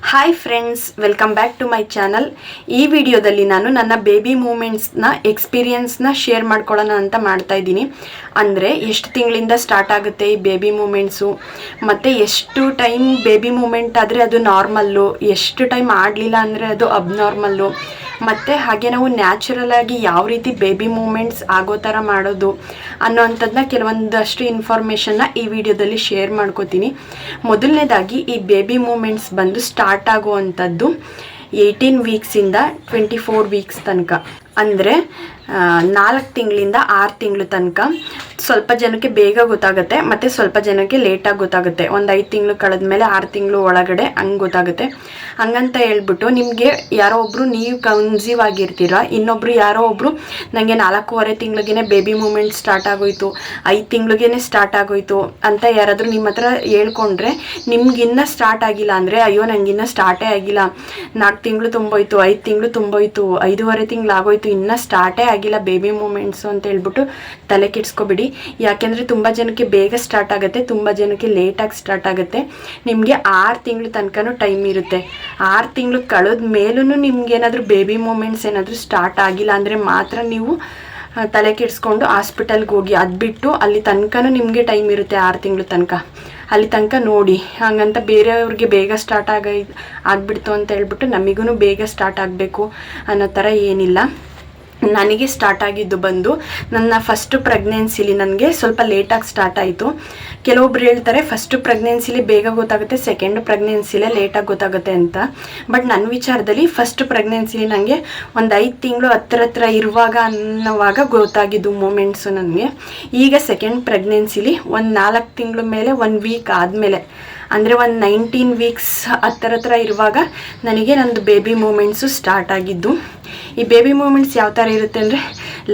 Hi friends, welcome back to my channel. ಈ ವಿಡಿಯೋದಲ್ಲಿ ನಾನು ನನ್ನ ಬೇಬಿ ಮೂಮೆಂಟ್ಸ್ನ ಎಕ್ಸ್ಪೀರಿಯನ್ಸ್ನ ಶೇರ್ ಮಾಡ್ಕೊಳ್ಳೋಣ ಅಂತ ಮಾಡ್ತಾ ಇದ್ದೀನಿ. ಅಂದರೆ ಎಷ್ಟು ತಿಂಗಳಿಂದ ಸ್ಟಾರ್ಟ್ ಆಗುತ್ತೆ ಈ ಬೇಬಿ ಮೂಮೆಂಟ್ಸು, ಮತ್ತು ಎಷ್ಟು ಟೈಮ್ ಬೇಬಿ ಮೂಮೆಂಟ್ ಆದರೆ ಅದು ನಾರ್ಮಲ್ಲು, ಎಷ್ಟು ಟೈಮ್ ಆಗಲಿಲ್ಲ ಅಂದರೆ ಅದು ಅಬ್ನಾರ್ಮಲ್ಲು, ಮತ್ತು ಹಾಗೆ ನಾವು ನ್ಯಾಚುರಲ್ ಆಗಿ ಯಾವ ರೀತಿ ಬೇಬಿ ಮೂಮೆಂಟ್ಸ್ ಆಗೋ ಥರ ಮಾಡೋದು ಅನ್ನೋವಂಥದ್ದನ್ನ ಕೆಲವೊಂದಷ್ಟು ಇನ್ಫಾರ್ಮೇಷನ್ನ ಈ ವಿಡಿಯೋದಲ್ಲಿ ಶೇರ್ ಮಾಡ್ಕೋತೀನಿ. ಮೊದಲನೇದಾಗಿ ಈ ಬೇಬಿ ಮೂಮೆಂಟ್ಸ್ ಬಂದು ಸ್ಟಾರ್ಟ್ ಆಗುವಂಥದ್ದು 18 ವೀಕ್ಸಿಂದ 24 ವೀಕ್ಸ್ ತನಕ, ಅಂದರೆ 4 ತಿಂಗಳಿಂದ 6 ತಿಂಗಳು ತನಕ. ಸ್ವಲ್ಪ ಜನಕ್ಕೆ ಬೇಗ ಗೊತ್ತಾಗುತ್ತೆ ಮತ್ತು ಸ್ವಲ್ಪ ಜನಕ್ಕೆ ಲೇಟಾಗಿ ಗೊತ್ತಾಗುತ್ತೆ. ಒಂದು 5 ತಿಂಗಳು ಕಳೆದ್ಮೇಲೆ 6 ತಿಂಗಳು ಒಳಗಡೆ ಹಂಗೆ ಗೊತ್ತಾಗುತ್ತೆ. ಹಂಗಂತ ಹೇಳ್ಬಿಟ್ಟು ನಿಮಗೆ ಯಾರೋ ಒಬ್ಬರು ನೀವು ಕನ್ಸೀವ್ ಆಗಿರ್ತೀರ, ಇನ್ನೊಬ್ರು ಯಾರೋ ಒಬ್ಬರು ನನಗೆ 4.5 ತಿಂಗಳಿಗೇ ಬೇಬಿ ಮೂಮೆಂಟ್ ಸ್ಟಾರ್ಟ್ ಆಗೋಯ್ತು, 5 ತಿಂಗಳಿಗೇ ಸ್ಟಾರ್ಟ್ ಆಗೋಯ್ತು ಅಂತ ಯಾರಾದರೂ ನಿಮ್ಮ ಹತ್ರ ಹೇಳ್ಕೊಂಡ್ರೆ, ನಿಮ್ಗಿನ್ನ ಸ್ಟಾರ್ಟ್ ಆಗಿಲ್ಲ ಅಂದರೆ ಅಯ್ಯೋ ನನಗಿನ್ನ ಸ್ಟಾರ್ಟೇ ಆಗಿಲ್ಲ, 4 ತಿಂಗಳು ತುಂಬೋಯ್ತು, 5 ತಿಂಗಳು ತುಂಬೋಯ್ತು, 5.5 ತಿಂಗಳು ಆಗೋಯ್ತು, ಇನ್ನೂ ಸ್ಟಾರ್ಟೇ ಆಗಿಲ್ಲ ಬೇಬಿ ಮೂಮೆಂಟ್ಸು ಅಂತ ಹೇಳ್ಬಿಟ್ಟು ತಲೆ ಕೆಡಿಸ್ಕೊಬಿಡಿ. ಯಾಕೆಂದರೆ ತುಂಬ ಜನಕ್ಕೆ ಬೇಗ ಸ್ಟಾರ್ಟ್ ಆಗುತ್ತೆ, ತುಂಬ ಜನಕ್ಕೆ ಲೇಟಾಗಿ ಸ್ಟಾರ್ಟ್ ಆಗುತ್ತೆ. ನಿಮಗೆ 6 ತಿಂಗಳು ತನಕನೂ ಟೈಮ್ ಇರುತ್ತೆ. 6 ತಿಂಗಳು ಕಳೆದ ಮೇಲೂ ನಿಮ್ಗೇನಾದರೂ ಬೇಬಿ ಮೂಮೆಂಟ್ಸ್ ಏನಾದರೂ ಸ್ಟಾರ್ಟ್ ಆಗಿಲ್ಲ ಅಂದರೆ ಮಾತ್ರ ನೀವು ತಲೆ ಕೆಡಿಸ್ಕೊಂಡು ಹಾಸ್ಪಿಟಲ್ಗೆ ಹೋಗಿ. ಅದು ಬಿಟ್ಟು ಅಲ್ಲಿ ತನಕನೂ ನಿಮಗೆ ಟೈಮ್ ಇರುತ್ತೆ, 6 ತಿಂಗಳು ತನಕ. ಅಲ್ಲಿ ತನಕ ನೋಡಿ, ಹಾಗಂತ ಬೇರೆಯವ್ರಿಗೆ ಬೇಗ ಸ್ಟಾರ್ಟ್ ಆಗಿಬಿಡ್ತು ಅಂತ ಹೇಳ್ಬಿಟ್ಟು ನಮಗೂ ಬೇಗ ಸ್ಟಾರ್ಟ್ ಆಗಬೇಕು ಅನ್ನೋ ಥರ ಏನಿಲ್ಲ. ನನಗೆ ಸ್ಟಾರ್ಟ್ ಆಗಿದ್ದು ಬಂದು ನನ್ನ ಫಸ್ಟ್ ಪ್ರೆಗ್ನೆನ್ಸಿಲಿ ನನಗೆ ಸ್ವಲ್ಪ ಲೇಟಾಗಿ ಸ್ಟಾರ್ಟ್ ಆಯಿತು. ಕೆಲವೊಬ್ರು ಹೇಳ್ತಾರೆ ಫಸ್ಟ್ ಪ್ರೆಗ್ನೆನ್ಸಿಲಿ ಬೇಗ ಗೊತ್ತಾಗುತ್ತೆ, ಸೆಕೆಂಡ್ ಪ್ರೆಗ್ನೆನ್ಸಿಲೇ ಲೇಟಾಗಿ ಗೊತ್ತಾಗುತ್ತೆ ಅಂತ. ಬಟ್ ನನ್ನ ವಿಚಾರದಲ್ಲಿ ಫಸ್ಟ್ ಪ್ರೆಗ್ನೆನ್ಸಿಲಿ ನನಗೆ ಒಂದು 5 ತಿಂಗಳು ಹತ್ರ ಇರುವಾಗ ಅನ್ನೋವಾಗ ಗೊತ್ತಾಗಿದ್ದು ಮೂಮೆಂಟ್ಸು ನನಗೆ. ಈಗ ಸೆಕೆಂಡ್ ಪ್ರೆಗ್ನೆನ್ಸಿಲಿ ಒಂದು 4 ತಿಂಗಳ ಮೇಲೆ 1 ವೀಕ್ ಆದಮೇಲೆ, ಅಂದರೆ ಒಂದು 19 ವೀಕ್ಸ್ ಹತ್ರ ಇರುವಾಗ ನನಗೆ ನಂದು ಬೇಬಿ ಮೂಮೆಂಟ್ಸು ಸ್ಟಾರ್ಟ್ ಆಗಿದ್ದು. ಈ ಬೇಬಿ ಮೂಮೆಂಟ್ಸ್ ಯಾವ ಥರ ಇರುತ್ತೆ ಅಂದರೆ,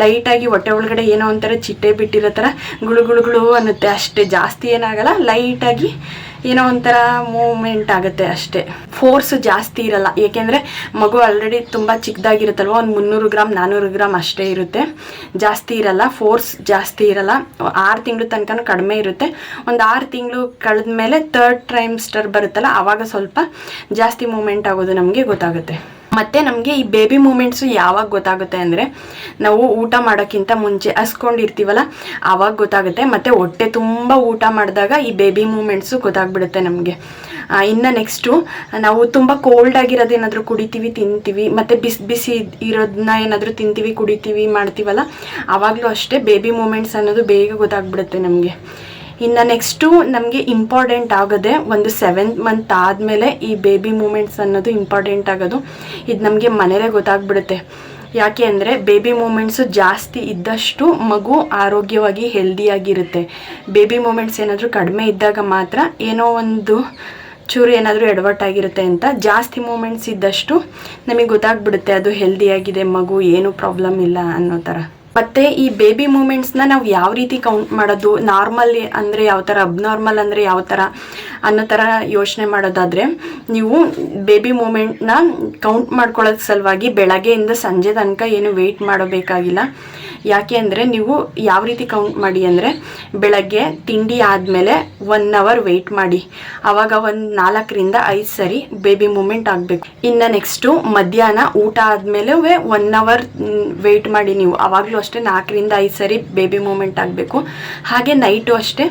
ಲೈಟಾಗಿ ಹೊಟ್ಟೆ ಒಳಗಡೆ ಏನೋ ಒಂಥರ ಚಿಟ್ಟೆ ಬಿಟ್ಟಿರೋ ಥರ ಗುಳು ಅನ್ನುತ್ತೆ ಅಷ್ಟೇ, ಜಾಸ್ತಿ ಏನಾಗಲ್ಲ, ಲೈಟಾಗಿ ಏನೋ ಒಂಥರ ಮೂಮೆಂಟ್ ಆಗುತ್ತೆ ಅಷ್ಟೇ. ಫೋರ್ಸ್ ಜಾಸ್ತಿ ಇರಲ್ಲ, ಏಕೆಂದರೆ ಮಗು ಆಲ್ರೆಡಿ ತುಂಬ ಚಿಕ್ಕದಾಗಿರುತ್ತಲ್ವ, ಒಂದು 300 ಗ್ರಾಮ್ 400 ಗ್ರಾಮ್ ಅಷ್ಟೇ ಇರುತ್ತೆ, ಜಾಸ್ತಿ ಇರಲ್ಲ, ಫೋರ್ಸ್ ಜಾಸ್ತಿ ಇರಲ್ಲ. 6 ತಿಂಗಳು ತನಕ ಕಡಿಮೆ ಇರುತ್ತೆ. ಒಂದು 6 ತಿಂಗಳು ಕಳೆದ ಮೇಲೆ 3rd ಟ್ರೈಮ್ಸ್ಟರ್ ಬರುತ್ತಲ್ಲ, ಆವಾಗ ಸ್ವಲ್ಪ ಜಾಸ್ತಿ ಮೂಮೆಂಟ್ ಆಗೋದು ನಮಗೆ ಗೊತ್ತಾಗುತ್ತೆ. ಮತ್ತು ನಮಗೆ ಈ ಬೇಬಿ ಮೂಮೆಂಟ್ಸು ಯಾವಾಗ ಗೊತ್ತಾಗುತ್ತೆ ಅಂದರೆ, ನಾವು ಊಟ ಮಾಡೋಕ್ಕಿಂತ ಮುಂಚೆ ಹಸ್ಕೊಂಡಿರ್ತೀವಲ್ಲ ಆವಾಗ ಗೊತ್ತಾಗುತ್ತೆ. ಮತ್ತು ಹೊಟ್ಟೆ ತುಂಬ ಊಟ ಮಾಡಿದಾಗ ಈ ಬೇಬಿ ಮೂಮೆಂಟ್ಸು ಗೊತ್ತಾಗ್ಬಿಡುತ್ತೆ ನಮಗೆ. ಇನ್ನು ನೆಕ್ಸ್ಟು, ನಾವು ತುಂಬ ಕೋಲ್ಡ್ ಆಗಿರೋದೇನಾದರೂ ಕುಡಿತೀವಿ, ತಿಂತೀವಿ, ಮತ್ತು ಬಿಸಿ ಇರೋದನ್ನ ಏನಾದರೂ ತಿಂತೀವಿ, ಕುಡಿತೀವಿ, ಮಾಡ್ತೀವಲ್ಲ, ಆವಾಗಲೂ ಅಷ್ಟೇ ಬೇಬಿ ಮೂಮೆಂಟ್ಸ್ ಅನ್ನೋದು ಬೇಗ ಗೊತ್ತಾಗ್ಬಿಡುತ್ತೆ ನಮಗೆ. ಇನ್ನು ನೆಕ್ಸ್ಟು ನಮಗೆ ಇಂಪಾರ್ಟೆಂಟ್ ಆಗೋದೆ ಒಂದು 7th ಮಂತ್ ಆದಮೇಲೆ ಈ ಬೇಬಿ ಮೂಮೆಂಟ್ಸ್ ಅನ್ನೋದು ಇಂಪಾರ್ಟೆಂಟ್ ಆಗೋದು. ಇದು ನಮಗೆ ಮನೇಲೇ ಗೊತ್ತಾಗ್ಬಿಡುತ್ತೆ. ಯಾಕೆ ಅಂದರೆ ಬೇಬಿ ಮೂಮೆಂಟ್ಸು ಜಾಸ್ತಿ ಇದ್ದಷ್ಟು ಮಗು ಆರೋಗ್ಯವಾಗಿ ಹೆಲ್ದಿಯಾಗಿರುತ್ತೆ. ಬೇಬಿ ಮೂಮೆಂಟ್ಸ್ ಏನಾದರೂ ಕಡಿಮೆ ಇದ್ದಾಗ ಮಾತ್ರ ಏನೋ ಒಂದು ಚೂರು ಏನಾದರೂ ಎಡವಟ್ಟಾಗಿರುತ್ತೆ ಅಂತ. ಜಾಸ್ತಿ ಮೂಮೆಂಟ್ಸ್ ಇದ್ದಷ್ಟು ನಮಗೆ ಗೊತ್ತಾಗ್ಬಿಡುತ್ತೆ ಅದು ಹೆಲ್ದಿಯಾಗಿದೆ ಮಗು, ಏನೂ ಪ್ರಾಬ್ಲಮ್ ಇಲ್ಲ ಅನ್ನೋ ಥರ. ಮತ್ತು ಈ ಬೇಬಿ ಮೂಮೆಂಟ್ಸ್ನ ನಾವು ಯಾವ ರೀತಿ ಕೌಂಟ್ ಮಾಡೋದು, ನಾರ್ಮಲ್ ಅಂದರೆ ಯಾವ ಥರ, ಅಬ್ನಾರ್ಮಲ್ ಅಂದರೆ ಯಾವ ಥರ ಅನ್ನೋ ಥರ ಯೋಚನೆ ಮಾಡೋದಾದರೆ, ನೀವು ಬೇಬಿ ಮೂಮೆಂಟ್ನ ಕೌಂಟ್ ಮಾಡ್ಕೊಳ್ಳೋದು ಸಲುವಾಗಿ ಬೆಳಗ್ಗೆಯಿಂದ ಸಂಜೆ ತನಕ ಏನು ವೆಯ್ಟ್ ಮಾಡಬೇಕಾಗಿಲ್ಲ. ಯಾಕೆ ಅಂದರೆ ನೀವು ಯಾವ ರೀತಿ ಕೌಂಟ್ ಮಾಡಿ ಅಂದರೆ, ಬೆಳಗ್ಗೆ ತಿಂಡಿ ಆದಮೇಲೆ 1 ಅವರ್ ವೆಯ್ಟ್ ಮಾಡಿ, ಆವಾಗ ಒಂದು 4ರಿಂದ 5 ಸರಿ ಬೇಬಿ ಮೂಮೆಂಟ್ ಆಗಬೇಕು. ಇನ್ನು ನೆಕ್ಸ್ಟು ಮಧ್ಯಾಹ್ನ ಊಟ ಆದಮೇಲೆ 1 ಅವರ್ ವೆಯ್ಟ್ ಮಾಡಿ ನೀವು, ಆವಾಗಲೂ ಅಷ್ಟೇ 4ರಿಂದ 5 ಸರಿ ಬೇಬಿ ಮೂಮೆಂಟ್ ಆಗಬೇಕು. ಹಾಗೆ ನೈಟು ಅಷ್ಟೇ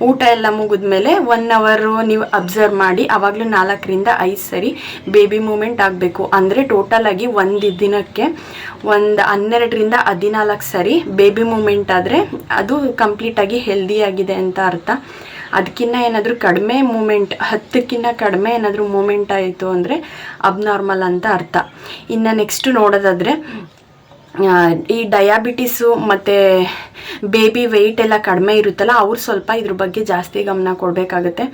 ಊಟ ಎಲ್ಲ ಮುಗಿದ್ಮೇಲೆ 1 ಅವರು ನೀವು ಅಬ್ಸರ್ವ್ ಮಾಡಿ, ಆವಾಗಲೂ 4ರಿಂದ 5 ಸರಿ ಬೇಬಿ ಮೂಮೆಂಟ್ ಆಗಬೇಕು. ಅಂದರೆ ಟೋಟಲಾಗಿ ಒಂದು ದಿನಕ್ಕೆ ಒಂದು 12ರಿಂದ 14 ಸರಿ ಬೇಬಿ ಮೂಮೆಂಟ್ ಆದರೆ ಅದು ಕಂಪ್ಲೀಟಾಗಿ ಹೆಲ್ದಿಯಾಗಿದೆ ಅಂತ ಅರ್ಥ. ಅದಕ್ಕಿಂತ ಏನಾದರೂ ಕಡಿಮೆ ಮೂಮೆಂಟ್, 10ಕ್ಕಿಂತ ಕಡಿಮೆ ಏನಾದರೂ ಮೂಮೆಂಟ್ ಆಯಿತು ಅಂದರೆ ಅಬ್ನಾರ್ಮಲ್ ಅಂತ ಅರ್ಥ. ಇನ್ನು ನೆಕ್ಸ್ಟು ನೋಡೋದಾದರೆ, ಈ ಡಯಾಬಿಟಿಸು ಮತ್ತು ಬೇಬಿ ವೆಯ್ಟ್ ಎಲ್ಲ ಕಡಿಮೆ ಇರುತ್ತಲ್ಲ, ಅವ್ರು ಸ್ವಲ್ಪ ಇದ್ರ ಬಗ್ಗೆ ಜಾಸ್ತಿ ಗಮನ ಕೊಡಬೇಕಾಗುತ್ತೆ.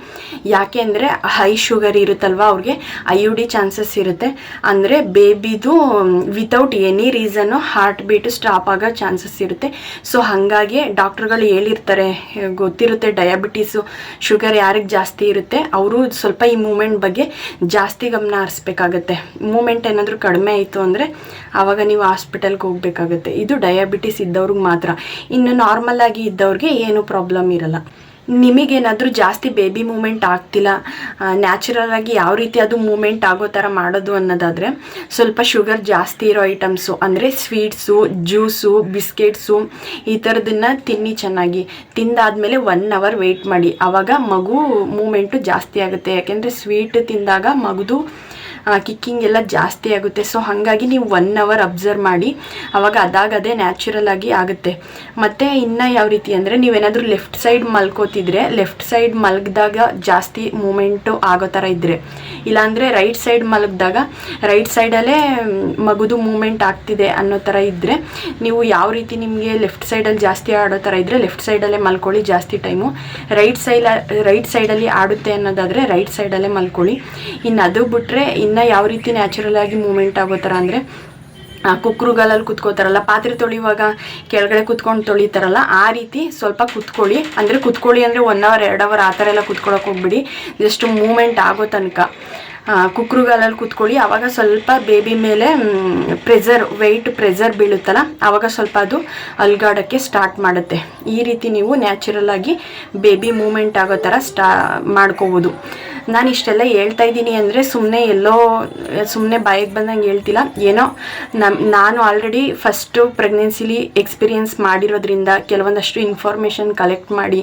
ಯಾಕೆ ಅಂದರೆ ಹೈ ಶುಗರ್ ಇರುತ್ತಲ್ವ, ಅವ್ರಿಗೆ IUD ಚಾನ್ಸಸ್ ಇರುತ್ತೆ. ಅಂದರೆ ಬೇಬಿದು without any reason heart beat stop ಆಗೋ ಚಾನ್ಸಸ್ ಇರುತ್ತೆ. ಸೊ ಹಾಗಾಗಿ ಡಾಕ್ಟ್ರುಗಳು ಹೇಳಿರ್ತಾರೆ, ಗೊತ್ತಿರುತ್ತೆ ಡಯಾಬಿಟೀಸು ಶುಗರ್ ಯಾರಿಗೆ ಜಾಸ್ತಿ ಇರುತ್ತೆ ಅವರು ಸ್ವಲ್ಪ ಈ ಮೂಮೆಂಟ್ ಬಗ್ಗೆ ಜಾಸ್ತಿ ಗಮನ ಹರಿಸ್ಬೇಕಾಗತ್ತೆ. ಮೂಮೆಂಟ್ ಏನಾದರೂ ಕಡಿಮೆ ಆಯಿತು ಅಂದರೆ ಆವಾಗ ನೀವು ಹಾಸ್ಪಿಟಲ್ಗೆ ಹೋಗಬೇಕಾಗುತ್ತೆ. ಇದು ಡಯಾಬಿಟಿಸ್ ಇದ್ದವ್ರಿಗೆ ಮಾತ್ರ. ಇನ್ನು ನಾರ್ಮಲ್ ಆಗಿ ಇದ್ದವ್ರಿಗೆ ಏನು ಪ್ರಾಬ್ಲಮ್ ಇರಲ್ಲ. ನಿಮಗೇನಾದರೂ ಜಾಸ್ತಿ ಬೇಬಿ ಮೂಮೆಂಟ್ ಆಗ್ತಿಲ್ಲ, ನ್ಯಾಚುರಲ್ ಆಗಿ ಯಾವ ರೀತಿ ಅದು ಮೂಮೆಂಟ್ ಆಗೋ ಥರ ಮಾಡೋದು ಅನ್ನೋದಾದರೆ ಸ್ವಲ್ಪ ಶುಗರ್ ಜಾಸ್ತಿ ಇರೋ ಐಟಮ್ಸು ಅಂದರೆ ಸ್ವೀಟ್ಸು, ಜ್ಯೂಸು, ಬಿಸ್ಕೆಟ್ಸು ಈ ಥರದನ್ನು ತಿನ್ನಿ ಚೆನ್ನಾಗಿ. ತಿಂದಾದಮೇಲೆ 1 ಅವರ್ ವೆಯ್ಟ್ ಮಾಡಿ, ಆವಾಗ ಮಗು ಮೂಮೆಂಟು ಜಾಸ್ತಿ ಆಗುತ್ತೆ. ಯಾಕೆಂದರೆ ಸ್ವೀಟ್ ತಿಂದಾಗ ಮಗುದು ಕಿಕ್ಕಿಂಗ್ ಎಲ್ಲ ಜಾಸ್ತಿ ಆಗುತ್ತೆ. ಸೊ ಹಾಗಾಗಿ ನೀವು 1 ಅವರ್ ಅಬ್ಸರ್ವ್ ಮಾಡಿ, ಆವಾಗ ಅದಾಗದೇ ನ್ಯಾಚುರಲ್ ಆಗಿ ಆಗುತ್ತೆ. ಮತ್ತು ಇನ್ನು ಯಾವ ರೀತಿ ಅಂದರೆ ನೀವೇನಾದರೂ ಲೆಫ್ಟ್ ಸೈಡ್ ಮಲ್ಕೋತಿದ್ರೆ ಲೆಫ್ಟ್ ಸೈಡ್ ಮಲಗಿದಾಗ ಜಾಸ್ತಿ ಮೂಮೆಂಟು ಆಗೋ ಥರ ಇದ್ದರೆ, ಇಲ್ಲಾಂದರೆ ರೈಟ್ ಸೈಡ್ ಮಲಗಿದಾಗ ರೈಟ್ ಸೈಡಲ್ಲೇ ಮಗುದು ಮೂಮೆಂಟ್ ಆಗ್ತಿದೆ ಅನ್ನೋ ಥರ ಇದ್ದರೆ, ನೀವು ಯಾವ ರೀತಿ ನಿಮಗೆ ಲೆಫ್ಟ್ ಸೈಡಲ್ಲಿ ಜಾಸ್ತಿ ಆಡೋ ಥರ ಇದ್ದರೆ ಲೆಫ್ಟ್ ಸೈಡಲ್ಲೇ ಮಲ್ಕೊಳ್ಳಿ ಜಾಸ್ತಿ ಟೈಮು. ರೈಟ್ ಸೈಡಲ್ಲಿ ಆಡುತ್ತೆ ಅನ್ನೋದಾದರೆ ರೈಟ್ ಸೈಡಲ್ಲೇ ಮಲ್ಕೊಳ್ಳಿ. ಇನ್ನು ಅದು ಬಿಟ್ಟರೆ ಇನ್ನು ಯಾವ ರೀತಿ ನ್ಯಾಚುರಲ್ ಆಗಿ ಮೂಮೆಂಟ್ ಆಗೋ ಥರ ಅಂದರೆ ಕುಕ್ರುಗಾಲಲ್ಲಿ ಕುತ್ಕೋತಾರಲ್ಲ, ಪಾತ್ರೆ ತೊಳೆಯುವಾಗ ಕೆಳಗಡೆ ಕುತ್ಕೊಂಡು ತೊಳಿತಾರಲ್ಲ, ಆ ರೀತಿ ಸ್ವಲ್ಪ ಕುತ್ಕೊಳ್ಳಿ. ಅಂದರೆ 1 ಅವರ್ 2 ಅವರ್ ಆ ಥರ ಎಲ್ಲ ಕುತ್ಕೊಳ್ಳೋಕೆ ಹೋಗ್ಬಿಡಿ, ಜಸ್ಟ್ ಮೂಮೆಂಟ್ ಆಗೋ ತನಕ ಕುಕ್ರುಗಾಲಲ್ಲಿ ಕುತ್ಕೊಳ್ಳಿ. ಆವಾಗ ಸ್ವಲ್ಪ ಬೇಬಿ ಮೇಲೆ ವೆಯ್ಟ್ ಪ್ರೆಸರ್ ಬೀಳುತ್ತಲ್ಲ, ಆವಾಗ ಸ್ವಲ್ಪ ಅದು ಅಲ್ಗಾಡೋಕ್ಕೆ ಸ್ಟಾರ್ಟ್ ಮಾಡುತ್ತೆ. ಈ ರೀತಿ ನೀವು ನ್ಯಾಚುರಲ್ ಆಗಿ ಬೇಬಿ ಮೂಮೆಂಟ್ ಆಗೋ ಥರ ಮಾಡ್ಕೋಬೋದು. ನಾನು ಇಷ್ಟೆಲ್ಲ ಹೇಳ್ತಾ ಇದ್ದೀನಿ ಅಂದರೆ ಸುಮ್ಮನೆ ಬಾಯಿಗೆ ಬಂದಂಗೆ ಹೇಳ್ತಿಲ್ಲ. ಏನೋ ನಾನು ಆಲ್ರೆಡಿ ಫಸ್ಟು ಪ್ರೆಗ್ನೆನ್ಸಿಲಿ ಎಕ್ಸ್ಪೀರಿಯೆನ್ಸ್ ಮಾಡಿರೋದ್ರಿಂದ ಕೆಲವೊಂದಷ್ಟು ಇನ್ಫಾರ್ಮೇಷನ್ ಕಲೆಕ್ಟ್ ಮಾಡಿ,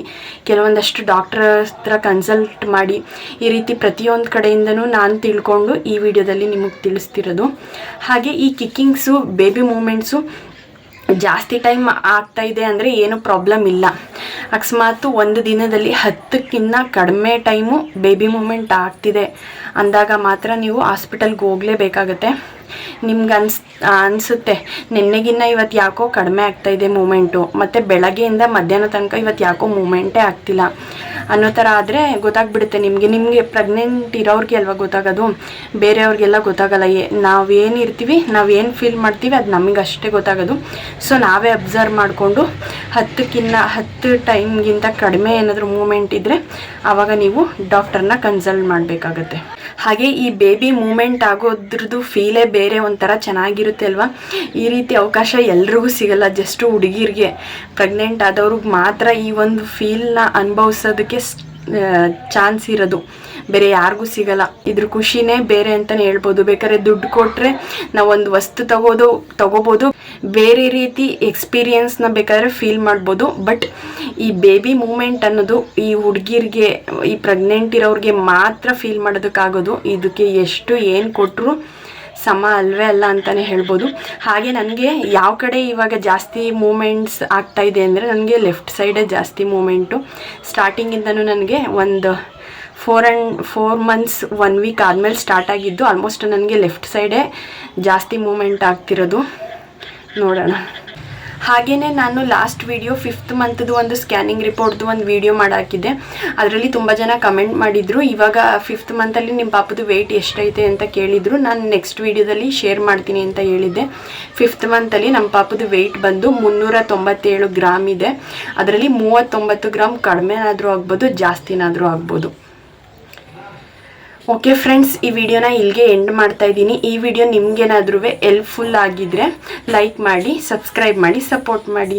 ಕೆಲವೊಂದಷ್ಟು ಡಾಕ್ಟರ್ ಹತ್ರ ಕನ್ಸಲ್ಟ್ ಮಾಡಿ, ಈ ರೀತಿ ಪ್ರತಿಯೊಂದು ಕಡೆಯಿಂದನೂ ನಾನು ತಿಳ್ಕೊಂಡು ಈ ವಿಡಿಯೋದಲ್ಲಿ ನಿಮಗೆ ತಿಳಿಸ್ತಿರೋದು. ಹಾಗೆ ಈ ಕಿಕ್ಕಿಂಗ್ಸು, ಬೇಬಿ ಮೂಮೆಂಟ್ಸು ಜಾಸ್ತಿ ಟೈಮ್ ಆಗ್ತಾ ಇದೆ ಅಂದರೆ ಏನು ಪ್ರಾಬ್ಲಮ್ ಇಲ್ಲ. ಅಕಸ್ಮಾತ್ ಒಂದು ದಿನದಲ್ಲಿ 10ಕ್ಕಿಂತ ಕಡಿಮೆ ಟೈಮು ಬೇಬಿ ಮೂಮೆಂಟ್ ಆಗ್ತಿದೆ ಅಂದಾಗ ಮಾತ್ರ ನೀವು ಹಾಸ್ಪಿಟಲ್ಗೆ ಹೋಗಲೇಬೇಕಾಗತ್ತೆ. ನಿಮ್ಗೆ ಅನಿಸುತ್ತೆ ನೆನ್ನೆಗಿನ್ನ ಇವತ್ತು ಯಾಕೋ ಕಡಿಮೆ ಆಗ್ತಾಯಿದೆ ಮೂಮೆಂಟು, ಮತ್ತು ಬೆಳಗ್ಗೆಯಿಂದ ಮಧ್ಯಾಹ್ನ ತನಕ ಇವತ್ತು ಯಾಕೋ ಮೂಮೆಂಟೇ ಆಗ್ತಿಲ್ಲ ಅನ್ನೋ ಥರ ಆದರೆ ಗೊತ್ತಾಗ್ಬಿಡುತ್ತೆ ನಿಮಗೆ ಪ್ರೆಗ್ನೆಂಟ್ ಇರೋರಿಗೆ ಅಲ್ವಾ ಗೊತ್ತಾಗೋದು, ಬೇರೆಯವ್ರಿಗೆಲ್ಲ ಗೊತ್ತಾಗಲ್ಲ. ನಾವೇನು ಫೀಲ್ ಮಾಡ್ತೀವಿ ಅದು ನಮಗಷ್ಟೇ ಗೊತ್ತಾಗೋದು. ಸೊ ನಾವೇ ಅಬ್ಸರ್ವ್ ಮಾಡಿಕೊಂಡು 10 ಟೈಮ್ಗಿಂತ ಕಡಿಮೆ ಏನಾದರೂ ಮೂಮೆಂಟ್ ಇದ್ದರೆ ಆವಾಗ ನೀವು ಡಾಕ್ಟರ್ನ ಕನ್ಸಲ್ಟ್ ಮಾಡಬೇಕಾಗತ್ತೆ. ಹಾಗೆ ಈ ಬೇಬಿ ಮೂಮೆಂಟ್ ಆಗೋದ್ರದ್ದು ಫೀಲೇ ಬೇರೆ, ಒಂಥರ ಚೆನ್ನಾಗಿರುತ್ತೆ ಅಲ್ವಾ. ಈ ರೀತಿ ಅವಕಾಶ ಎಲ್ರಿಗೂ ಸಿಗಲ್ಲ, ಜಸ್ಟ್ ಹುಡುಗಿರಿಗೆ, ಪ್ರೆಗ್ನೆಂಟ್ ಆದವ್ರಿಗೆ ಮಾತ್ರ ಈ ಒಂದು ಫೀಲ್ನ ಅನುಭವಿಸೋದಕ್ಕೆ ಚಾನ್ಸ್ ಇರೋದು, ಬೇರೆ ಯಾರಿಗೂ ಸಿಗಲ್ಲ. ಇದ್ರ ಖುಷಿನೇ ಬೇರೆ ಅಂತಲೇ ಹೇಳ್ಬೋದು. ಬೇಕಾದ್ರೆ ದುಡ್ಡು ಕೊಟ್ಟರೆ ನಾವೊಂದು ವಸ್ತು ತಗೋಬೋದು, ಬೇರೆ ರೀತಿ ಎಕ್ಸ್ಪೀರಿಯನ್ಸ್ನ ಬೇಕಾದ್ರೆ ಫೀಲ್ ಮಾಡ್ಬೋದು. ಬಟ್ ಈ ಬೇಬಿ ಮೂಮೆಂಟ್ ಅನ್ನೋದು ಈ ಹುಡುಗಿರಿಗೆ, ಈ ಪ್ರೆಗ್ನೆಂಟ್ ಇರೋರಿಗೆ ಮಾತ್ರ ಫೀಲ್ ಮಾಡೋದಕ್ಕಾಗೋದು. ಇದಕ್ಕೆ ಏನು ಕೊಟ್ಟರು ಸಮ ಅಲ್ವೇ ಅಲ್ಲ ಅಂತಲೇ ಹೇಳ್ಬೋದು. ಹಾಗೆ ನನಗೆ ಯಾವ ಕಡೆ ಇವಾಗ ಜಾಸ್ತಿ ಮೂಮೆಂಟ್ಸ್ ಆಗ್ತಾಯಿದೆ ಅಂದರೆ ನನಗೆ ಲೆಫ್ಟ್ ಸೈಡೇ ಜಾಸ್ತಿ ಮೂಮೆಂಟು. ಸ್ಟಾರ್ಟಿಂಗಿಂದನೂ ನನಗೆ ಒಂದು 4 ಮಂತ್ಸ್ 1 ವೀಕ್ ಆದಮೇಲೆ ಸ್ಟಾರ್ಟ್ ಆಗಿದ್ದು. ಆಲ್ಮೋಸ್ಟ್ ನನಗೆ ಲೆಫ್ಟ್ ಸೈಡೇ ಜಾಸ್ತಿ ಮೂಮೆಂಟ್ ಆಗ್ತಿರೋದು. ನೋಡೋಣ. ಹಾಗೆಯೇ ನಾನು ಲಾಸ್ಟ್ ವಿಡಿಯೋ 5th ಮಂತ್ದು ಒಂದು ಸ್ಕ್ಯಾನಿಂಗ್ ರಿಪೋರ್ಟ್ದು ಒಂದು ವಿಡಿಯೋ ಮಾಡಾಕಿದ್ದೆ. ಅದರಲ್ಲಿ ತುಂಬ ಜನ ಕಮೆಂಟ್ ಮಾಡಿದರು, ಇವಾಗ 5th ಮಂತಲ್ಲಿ ನಿಮ್ಮ ಪಾಪದು ವೆಯ್ಟ್ ಎಷ್ಟೈತೆ ಅಂತ ಕೇಳಿದರು. ನಾನು ನೆಕ್ಸ್ಟ್ ವಿಡಿಯೋದಲ್ಲಿ ಶೇರ್ ಮಾಡ್ತೀನಿ ಅಂತ ಹೇಳಿದ್ದೆ. 5th ಮಂತಲ್ಲಿ ನಮ್ಮ ಪಾಪದು ವೆಯ್ಟ್ ಬಂದು 397 ಗ್ರಾಮ್ ಇದೆ. ಅದರಲ್ಲಿ 39 ಗ್ರಾಮ್ ಕಡಿಮೆನಾದರೂ ಆಗ್ಬೋದು, ಜಾಸ್ತಿನಾದರೂ ಆಗ್ಬೋದು. ಓಕೆ ಫ್ರೆಂಡ್ಸ್, ಈ ವಿಡಿಯೋನ ಇಲ್ಲಿಗೆ ಎಂಡ್ ಮಾಡ್ತಾ ಇದ್ದೀನಿ. ಈ ವಿಡಿಯೋ ನಿಮಗೇನಾದ್ರೂ ಹೆಲ್ಪ್ಫುಲ್ ಆಗಿದ್ದರೆ ಲೈಕ್ ಮಾಡಿ, ಸಬ್ಸ್ಕ್ರೈಬ್ ಮಾಡಿ, ಸಪೋರ್ಟ್ ಮಾಡಿ.